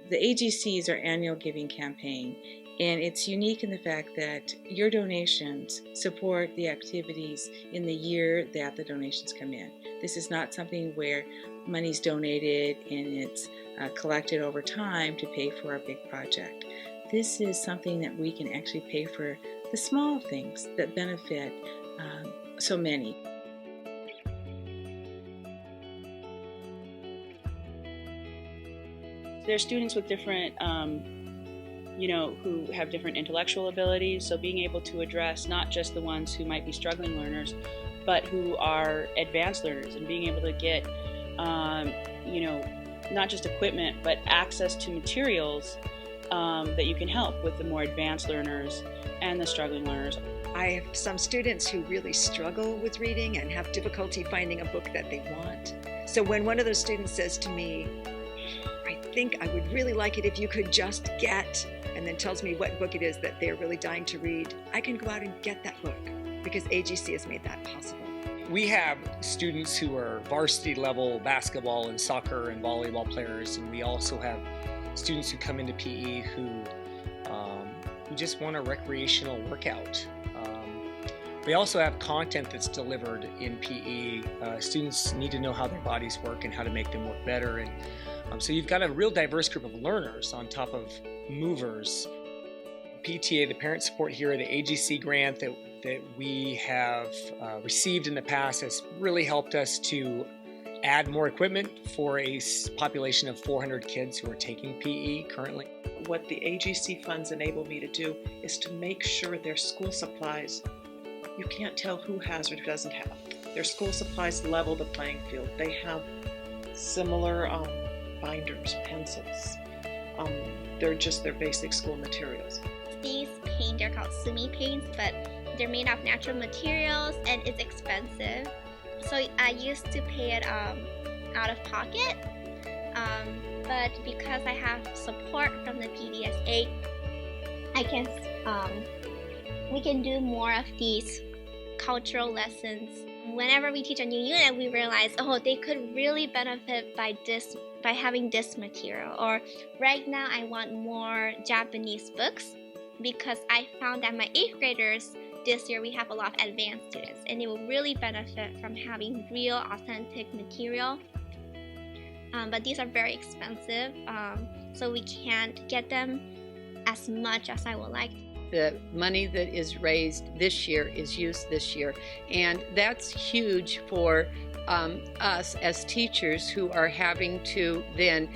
The AGC is our annual giving campaign, and it's unique in the fact that your donations support the activities in the year that the donations come in. This is not something where money's donated and it's collected over time to pay for a big project. This is something that we can actually pay for the small things that benefit so many. There's students with different, who have different intellectual abilities, so being able to address not just the ones who might be struggling learners, but who are advanced learners, and being able to get, not just equipment, but access to materials that you can help with the more advanced learners and the struggling learners. I have some students who really struggle with reading and have difficulty finding a book that they want. So when one of those students says to me, I think I would really like it if you could just get, and then tells me what book it is that they're really dying to read, I can go out and get that book because AGC has made that possible. We have students who are varsity level basketball and soccer and volleyball players, and we also have students who come into PE who just want a recreational workout. We also have content that's delivered in PE. Students need to know how their bodies work and how to make them work better. And so you've got a real diverse group of learners on top of movers. PTA, the parent support here, the AGC grant that we have received in the past has really helped us to add more equipment for a population of 400 kids who are taking PE currently. What the AGC funds enable me to do is to make sure their school supplies, you can't tell who has or who doesn't have. Their school supplies level the playing field. They have similar binders, pencils. They're just their basic school materials. These paints, they're called sumi paints, but they're made of natural materials and it's expensive. So I used to pay it out of pocket, but because I have support from the PDSA, we can do more of these cultural lessons. Whenever we teach a new unit, we realize, they could really benefit by having this material. Or right now, I want more Japanese books because I found that my 8th graders this year we have a lot of advanced students, and they will really benefit from having real, authentic material. But these are very expensive, so we can't get them as much as I would like. The money that is raised this year is used this year, and that's huge for us as teachers who are having to then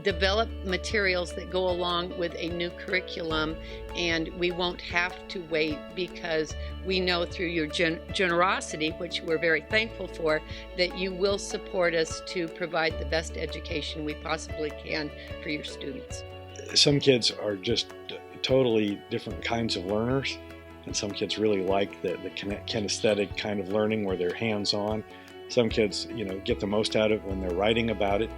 develop materials that go along with a new curriculum, and we won't have to wait because we know through your generosity, which we're very thankful for, that you will support us to provide the best education we possibly can for your students. Some kids are just totally different kinds of learners, and some kids really like the kinesthetic kind of learning where they're hands-on. Some kids, get the most out of it when they're writing about it.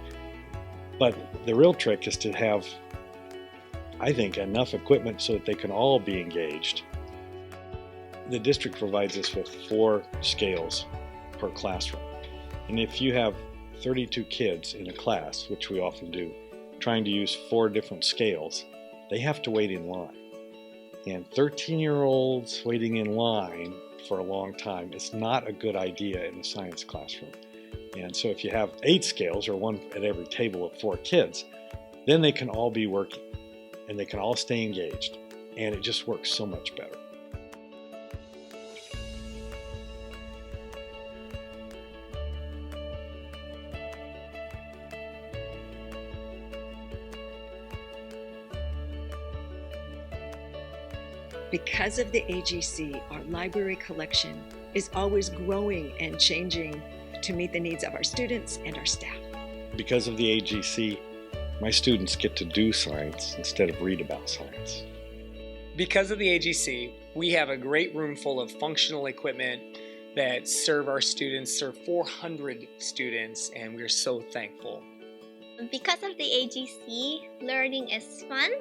But the real trick is to have, I think, enough equipment so that they can all be engaged. The district provides us with 4 scales per classroom. And if you have 32 kids in a class, which we often do, trying to use 4 different scales, they have to wait in line. And 13-year-olds waiting in line for a long time is not a good idea in a science classroom. And so if you have 8 scales, or 1 at every table of 4 kids, then they can all be working and they can all stay engaged, and it just works so much better. Because of the AGC, our library collection is always growing and changing to meet the needs of our students and our staff. Because of the AGC, my students get to do science instead of read about science. Because of the AGC, we have a great room full of functional equipment that serve 400 students, and we're so thankful. Because of the AGC, learning is fun,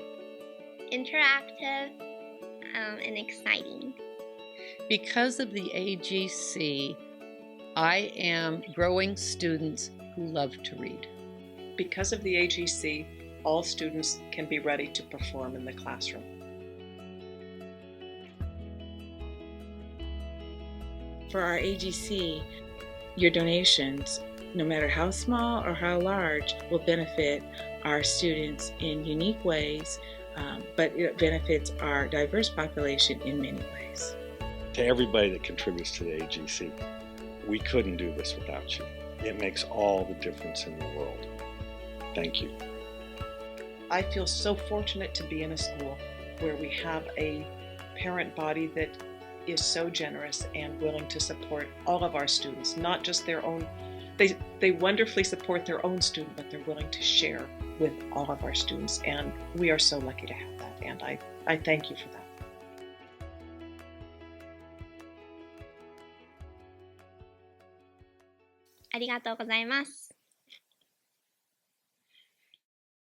interactive, and exciting. Because of the AGC, I am growing students who love to read. Because of the AGC, all students can be ready to perform in the classroom. For our AGC, your donations, no matter how small or how large, will benefit our students in unique ways, but it benefits our diverse population in many ways. To everybody that contributes to the AGC, we couldn't do this without you. It makes all the difference in the world. Thank you. I feel so fortunate to be in a school where we have a parent body that is so generous and willing to support all of our students, not just their own. They wonderfully support their own student, but they're willing to share with all of our students, and we are so lucky to have that, and I thank you for that. ありがとうございます。